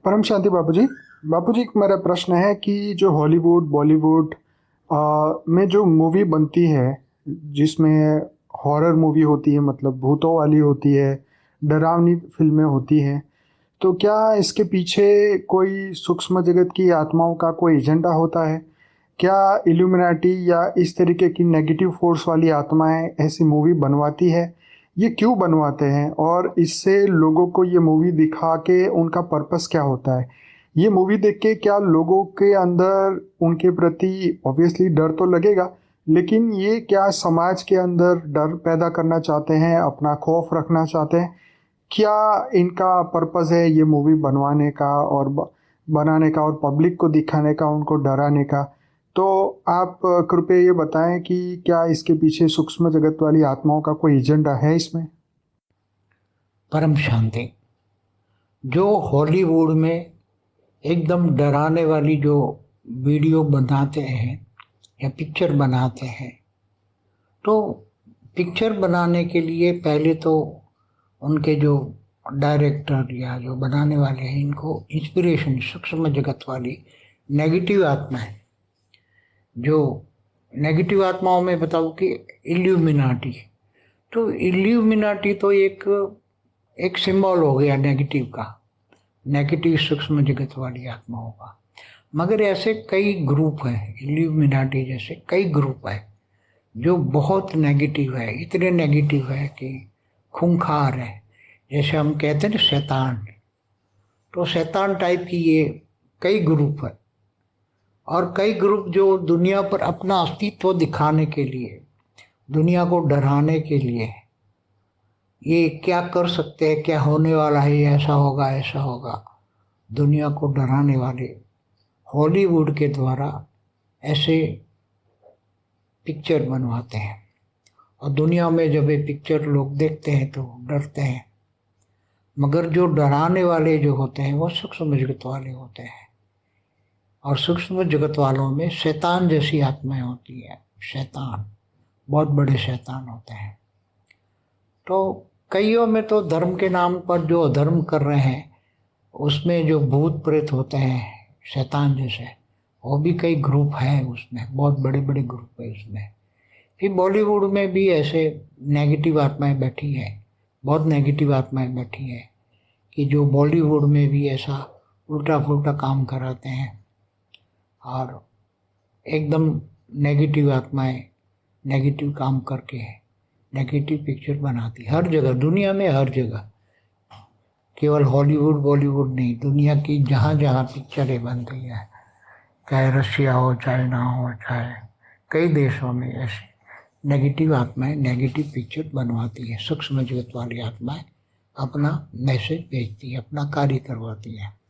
परम शांति बापूजी। बापूजी, मेरा प्रश्न है कि जो हॉलीवुड बॉलीवुड में जो मूवी बनती है, जिसमें हॉरर मूवी होती है, मतलब भूतों वाली होती है, डरावनी फिल्में होती हैं, तो क्या इसके पीछे कोई सूक्ष्म जगत की आत्माओं का कोई एजेंडा होता है? क्या इल्यूमिनाटी या इस तरीके की नेगेटिव फोर्स वाली आत्माएं ऐसी मूवी बनवाती है? ये क्यों बनवाते हैं और इससे लोगों को ये मूवी दिखा के उनका पर्पस क्या होता है? ये मूवी देख के क्या लोगों के अंदर उनके प्रति ऑब्वियसली डर तो लगेगा, लेकिन ये क्या समाज के अंदर डर पैदा करना चाहते हैं, अपना खौफ रखना चाहते हैं? क्या इनका पर्पस है ये मूवी बनवाने का और बनाने का और पब्लिक को दिखाने का, उनको डराने का? तो आप कृपया ये बताएं कि क्या इसके पीछे सूक्ष्म जगत वाली आत्माओं का कोई एजेंडा है इसमें? परम शांति। जो हॉलीवुड में एकदम डराने वाली जो वीडियो बनाते हैं या पिक्चर बनाते हैं, तो पिक्चर बनाने के लिए पहले तो उनके जो डायरेक्टर या जो बनाने वाले हैं, इनको इंस्पिरेशन सूक्ष्म जगत वाली नेगेटिव आत्मा है। जो नेगेटिव आत्माओं में बताऊं कि इल्यूमिनाटी। तो इल्यूमिनाटी तो एक एक सिंबल हो गया नेगेटिव का, नेगेटिव सूक्ष्म जगत वाली आत्माओं का। मगर ऐसे कई ग्रुप हैं, इल्यूमिनाटी जैसे कई ग्रुप है जो बहुत नेगेटिव है, इतने नेगेटिव है कि खूंखार है। जैसे हम कहते हैं ना शैतान, तो शैतान टाइप की ये कई ग्रुप है। और कई ग्रुप जो दुनिया पर अपना अस्तित्व दिखाने के लिए, दुनिया को डराने के लिए, ये क्या कर सकते हैं, क्या होने वाला है, ये ऐसा होगा ऐसा होगा, दुनिया को डराने वाले हॉलीवुड के द्वारा ऐसे पिक्चर बनवाते हैं। और दुनिया में जब ये पिक्चर लोग देखते हैं तो डरते हैं। मगर जो डराने वाले जो होते हैं वो सूक्ष्म जगत वाले होते हैं। और सूक्ष्म जगत वालों में शैतान जैसी आत्माएं होती है। शैतान, बहुत बड़े शैतान होते हैं। तो कईयों में तो धर्म के नाम पर जो अधर्म कर रहे हैं, उसमें जो भूत प्रेत होते हैं शैतान जैसे, वो भी कई ग्रुप हैं उसमें, बहुत बड़े बड़े ग्रुप है उसमें। फिर बॉलीवुड में भी ऐसे नेगेटिव आत्माएं बैठी हैं, बहुत नेगेटिव आत्माएं बैठी हैं कि जो बॉलीवुड में भी ऐसा उल्टा फुल्टा काम कराते हैं। और एकदम नेगेटिव आत्माएं नेगेटिव काम करके नेगेटिव पिक्चर बनाती हर जगह, दुनिया में हर जगह। केवल हॉलीवुड बॉलीवुड नहीं, दुनिया की जहाँ जहाँ पिक्चरें बन रही है, चाहे रशिया हो, चाइना हो, चाहे कई देशों में ऐसी नेगेटिव आत्माएं नेगेटिव पिक्चर बनवाती है। सूक्ष्म जगत वाली आत्माएं अपना मैसेज भेजती है, अपना कार्य करवाती है।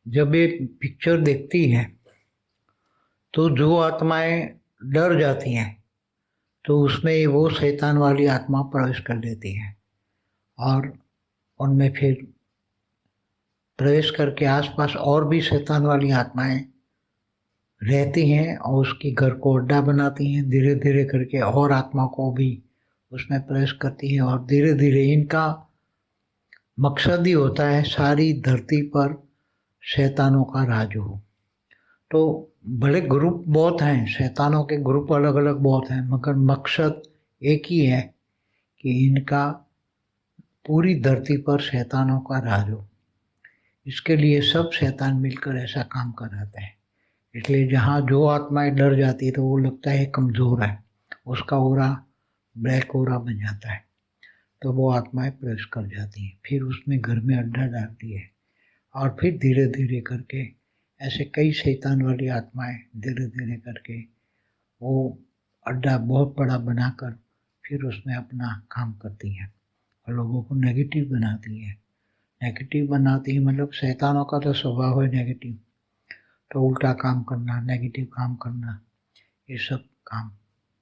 जब ये पिक्चर देखती है तो जो आत्माएं डर जाती हैं, तो उसमें वो शैतान वाली आत्मा प्रवेश कर लेती है। और उनमें फिर प्रवेश करके आसपास और भी शैतान वाली आत्माएं रहती हैं और उसके घर को अड्डा बनाती हैं। धीरे धीरे करके और आत्मा को भी उसमें प्रवेश करती हैं और धीरे धीरे इनका मकसद ही होता है सारी धरती पर शैतानों का राज हो। तो बड़े ग्रुप बहुत हैं, शैतानों के ग्रुप अलग अलग बहुत हैं, मगर मकसद एक ही है कि इनका पूरी धरती पर शैतानों का राज हो। इसके लिए सब शैतान मिलकर ऐसा काम कराते हैं। इसलिए जहाँ जो आत्माएं डर जाती है तो वो लगता है कमज़ोर है, उसका ओरा ब्लैक ओरा बन जाता है, तो वो आत्माएं प्रवेश कर जाती हैं, फिर उसमें घर में अड्डा डालती है। और फिर धीरे धीरे करके ऐसे कई शैतान वाली आत्माएं धीरे धीरे करके वो अड्डा बहुत बड़ा बनाकर फिर उसमें अपना काम करती हैं और लोगों को नेगेटिव बनाती है। नेगेटिव बनाती है मतलब शैतानों का तो स्वभाव है नेगेटिव, तो उल्टा काम करना, नेगेटिव काम करना, ये सब काम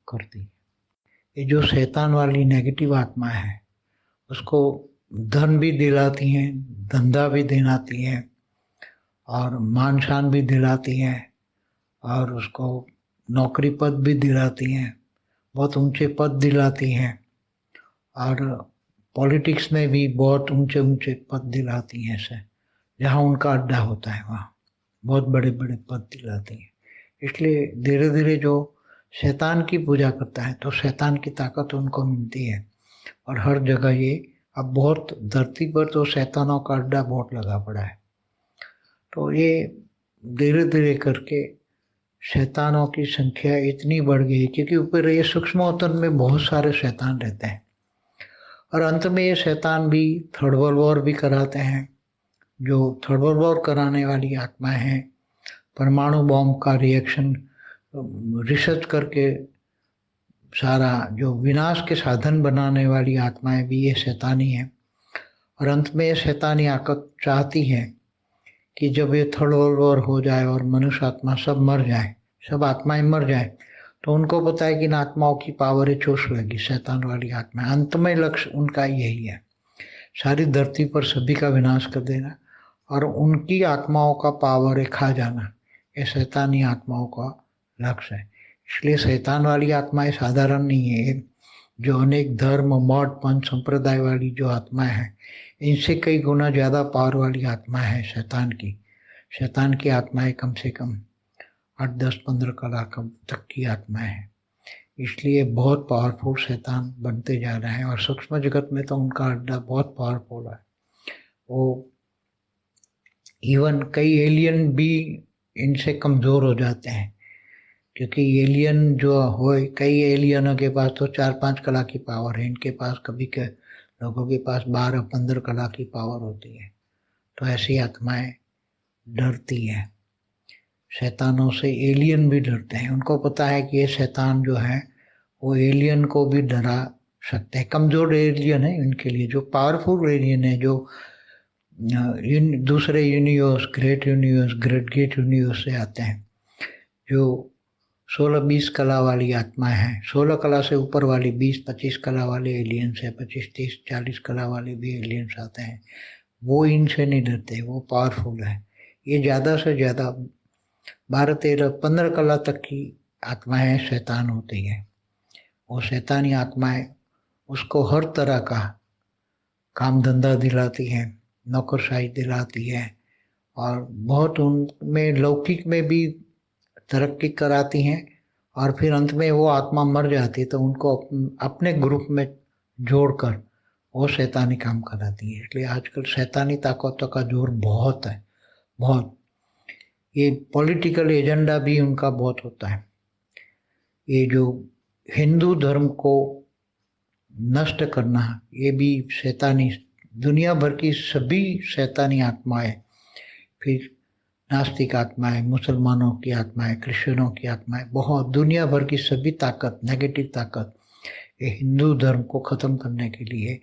करती है। ये जो शैतान वाली नेगेटिव आत्मा है, उसको धन भी दिलाती हैं, धंधा भी दिलाती हैं, और मान शान भी दिलाती हैं, और उसको नौकरी पद भी दिलाती हैं, बहुत ऊंचे पद दिलाती हैं, और पॉलिटिक्स में भी बहुत ऊंचे ऊंचे पद दिलाती हैं ऐसे। जहाँ उनका अड्डा होता है वहाँ बहुत बड़े बड़े पद दिलाते हैं। इसलिए धीरे धीरे जो शैतान की पूजा करता है तो शैतान की ताकत उनको मिलती है। और हर जगह ये अब बहुत धरती पर तो शैतानों का अड्डा बहुत लगा पड़ा है। तो ये धीरे धीरे करके शैतानों की संख्या इतनी बढ़ गई क्योंकि ऊपर ये सूक्ष्मोत्तन में बहुत सारे शैतान रहते हैं। और अंत में ये शैतान भी थर्ड वर्ल्ड वॉर भी कराते हैं। जो थर्ड वर्ल्ड वॉर कराने वाली आत्माएं हैं, परमाणु बॉम्ब का रिएक्शन रिसर्च करके सारा जो विनाश के साधन बनाने वाली आत्माएं भी ये शैतानी है। और अंत में ये शैतानी आकत चाहती है कि जब ये थर्ड वर्ल्ड वॉर हो जाए और मनुष्य आत्मा सब मर जाए, सब आत्माएं मर जाए, तो उनको पता है कि इन आत्माओं की पावर चूस लेगी शैतान वाली आत्मा। अंत में लक्ष्य उनका यही है, सारी धरती पर सभी का विनाश कर देना और उनकी आत्माओं का पावर खा जाना। ये शैतानी आत्माओं का लक्ष्य है। इसलिए शैतान वाली आत्माएं साधारण नहीं है। जो अनेक धर्म मठ पंथ संप्रदाय वाली जो आत्माएं हैं, इनसे कई गुना ज़्यादा पावर वाली आत्माएं हैं शैतान की। शैतान की आत्माएं कम से कम 8 10 15 कलाक तक की आत्माएं हैं। इसलिए बहुत पावरफुल शैतान बनते जा रहे हैं और सूक्ष्म जगत में तो उनका अड्डा बहुत पावरफुल है। वो इवन कई एलियन भी इनसे कमज़ोर हो जाते हैं क्योंकि एलियन जो हो, कई एलियनों के पास तो 4 5 कला की पावर है, इनके पास कभी के लोगों के पास 12 15 कला की पावर होती है। तो ऐसी आत्माएं डरती है शैतानों से। एलियन भी डरते हैं, उनको पता है कि ये शैतान जो है वो एलियन को भी डरा सकते हैं। कमज़ोर एलियन है इनके लिए, जो पावरफुल एलियन है, जो दूसरे यूनिवर्स, ग्रेट गेट यूनिवर्स से आते हैं, जो 16 20 कला वाली आत्मा है, 16 कला से ऊपर वाली 20 25 कला वाले एलियंस है, 25 30 40 कला वाले भी एलियंस आते हैं। वो इनसे नहीं डरते, वो पावरफुल है। ये ज़्यादा से ज़्यादा 12 13 15 कला तक की आत्माएं शैतान होती है। वो शैतानी आत्माएं उसको हर तरह का काम धंधा दिलाती है, नौकरशाही दिलाती है और बहुत उनमें लौकिक में भी तरक्की कराती हैं। और फिर अंत में वो आत्मा मर जाती है तो उनको अपने ग्रुप में जोड़कर वो शैतानी काम कराती है। इसलिए आजकल शैतानी ताकतों का जोर बहुत है, बहुत। ये पॉलिटिकल एजेंडा भी उनका बहुत होता है। ये जो हिंदू धर्म को नष्ट करना, ये भी शैतानी, दुनिया भर की सभी शैतानी आत्माएं, फिर नास्तिक आत्माएं, मुसलमानों की आत्माएं, क्रिश्चियनों की आत्माएं, बहुत दुनिया भर की सभी ताकत, नेगेटिव ताकत, ये हिंदू धर्म को ख़त्म करने के लिए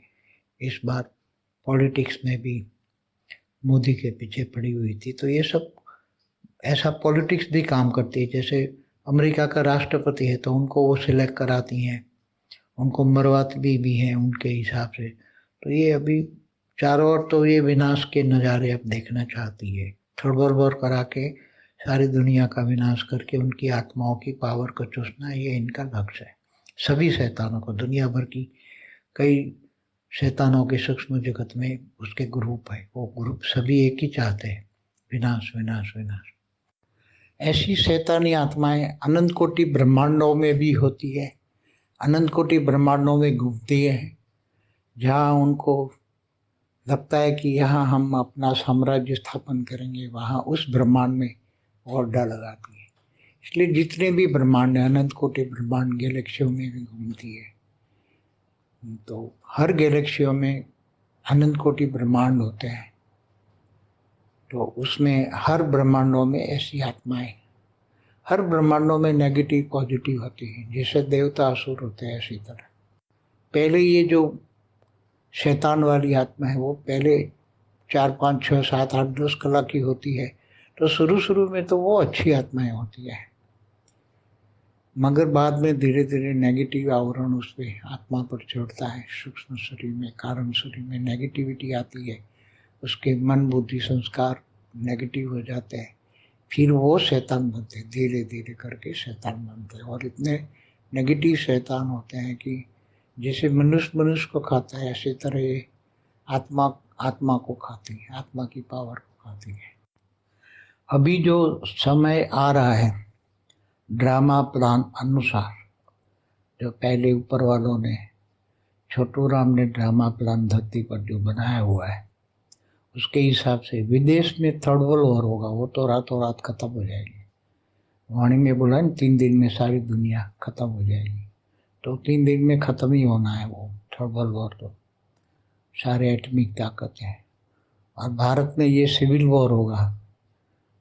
इस बार पॉलिटिक्स में भी मोदी के पीछे पड़ी हुई थी। तो ये सब ऐसा पॉलिटिक्स भी काम करती है। जैसे अमेरिका का राष्ट्रपति है तो उनको वो सिलेक्ट कराती हैं, उनको मरवाती भी हैं उनके हिसाब से। तो ये अभी चारों ओर तो ये विनाश के नज़ारे अब देखना चाहती है। थर्ड वर्ल्ड वॉर करा के सारी दुनिया का विनाश करके उनकी आत्माओं की पावर को चूसना, ये इनका लक्ष्य है। सभी शैतानों को, दुनिया भर की कई शैतानों के सूक्ष्म जगत में उसके ग्रुप है, वो ग्रुप सभी एक ही चाहते हैं, विनाश विनाश विनाश। ऐसी शैतानी आत्माएं अनंत कोटि ब्रह्मांडों में भी होती है, अनंत कोटि ब्रह्मांडों में घूमती है, जहाँ उनको लगता है कि यहाँ हम अपना साम्राज्य स्थापन करेंगे, वहाँ उस ब्रह्मांड में अड्डा लगाती है। इसलिए जितने भी ब्रह्मांड है, अनंत कोटि ब्रह्मांड गैलेक्सियों में भी घूमती है। तो हर गैलेक्सियों में अनंत कोटि ब्रह्मांड होते हैं, तो उसमें हर ब्रह्मांडों में ऐसी आत्माएं, हर ब्रह्मांडों में नेगेटिव पॉजिटिव होती है। जैसे देवता असुर होते हैं, ऐसी तरह पहले ये जो शैतान वाली आत्मा है वो पहले 4 5 6 7 8 10 कला की होती है। तो शुरू में तो वो अच्छी आत्माएं होती है, मगर बाद में धीरे धीरे नेगेटिव आवरण उस पर आत्मा पर चढ़ता है। सूक्ष्म शरीर में, कारण शरीर में नेगेटिविटी आती है, उसके मन बुद्धि संस्कार नेगेटिव हो जाते हैं, फिर वो शैतान बनते हैं, धीरे धीरे करके शैतान बनते हैं। और इतने नेगेटिव शैतान होते हैं कि जैसे मनुष्य को खाता है, ऐसी तरह ये आत्मा को खाती है, आत्मा की पावर को आती है। अभी जो समय आ रहा है ड्रामा प्लान अनुसार, जो पहले ऊपर वालों ने, छोटू राम ने ड्रामा प्लान धरती पर जो बनाया हुआ है, उसके हिसाब से विदेश में थर्ड वर्ल्ड वॉर होगा, वो तो रातों रात खत्म हो जाएगी। वाणी में बोला ना 3 दिन में सारी दुनिया खत्म हो जाएगी, तो 3 दिन में खत्म ही होना है वो थर्ड वर्ल्ड वॉर। तो सारे एटमिक ताकत है, और भारत में ये सिविल वॉर होगा,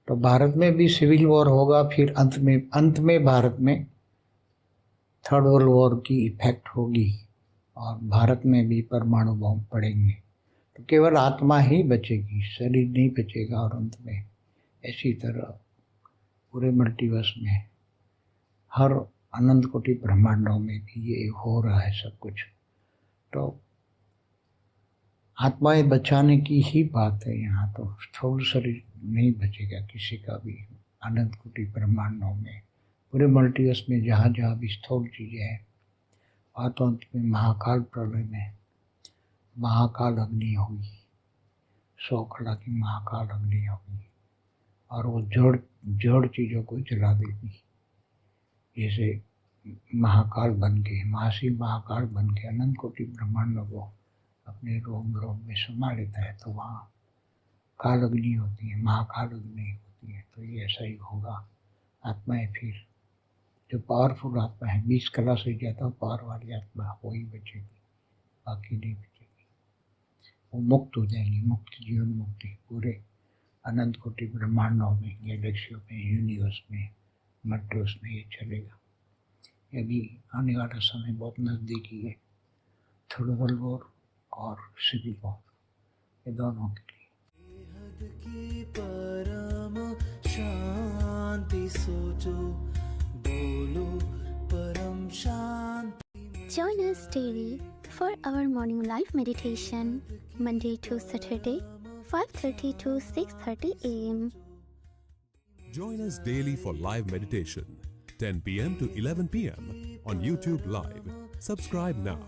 तो भारत में भी सिविल वॉर होगा, फिर अंत में भारत में थर्ड वर्ल्ड वॉर की इफेक्ट होगी और भारत में भी परमाणु बम पड़ेंगे। तो केवल आत्मा ही बचेगी, शरीर नहीं बचेगा। और अंत में ऐसी तरह पूरे मल्टीवर्स में हर अनंत कोटि ब्रह्मांडों में भी ये हो रहा है सब कुछ। तो आत्माएं बचाने की ही बात है यहाँ। तो स्थूल शरीर नहीं बचेगा किसी का भी अनंत कोटि ब्रह्मांडों में, पूरे मल्टीवर्स में जहाँ जहाँ भी स्थूल चीज़ें हैं। और तो अंत में महाकाल प्रलय में महाकाल अग्नि होगी, 100 खड़ा की महाकाल अग्नि होगी, और वो जड़ चीज़ों को जला देगी। जैसे महाकाल बन के, महाशिव महाकाल बन के अनंत कोटि ब्रह्मांडों को अपने रोम रोम में समा लेता है, तो वहाँ काल अग्नि होती है, महाकाल अग्नि होती है। तो ये ऐसा ही होगा। आत्माएं फिर जो पावरफुल आत्मा है, 20 कला से ज़्यादा पावर वाली आत्मा वही बचेगी, बाकी नहीं बचेगी। वो मुक्त हो जाएंगी, मुक्त जीवन मुक्ति पूरे अनंत कोटि ब्रह्मांडों में, गैलेक्सियों में, यूनिवर्स में, मल्टीवर्स में ये चलेगा। यदि आने वाला समय बहुत नज़दीकी है, थर्ड वर्ल्ड वॉर और सिविल वॉर, ये दोनों के लिए। बेहद की परम शांति सोचो, बोलो परम शांति। Join us daily for our morning live meditation, Monday to Saturday, 5:30 to 6:30 a.m. Join us daily for live meditation, 10 p.m. to 11 p.m. on YouTube Live. Subscribe now.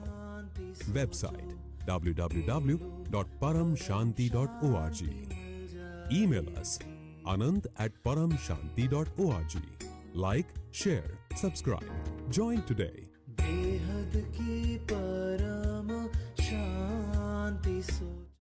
Website www.paramshanti.org. Email us anand@paramshanti.org. Like, share, subscribe. Join today. बेहद की परम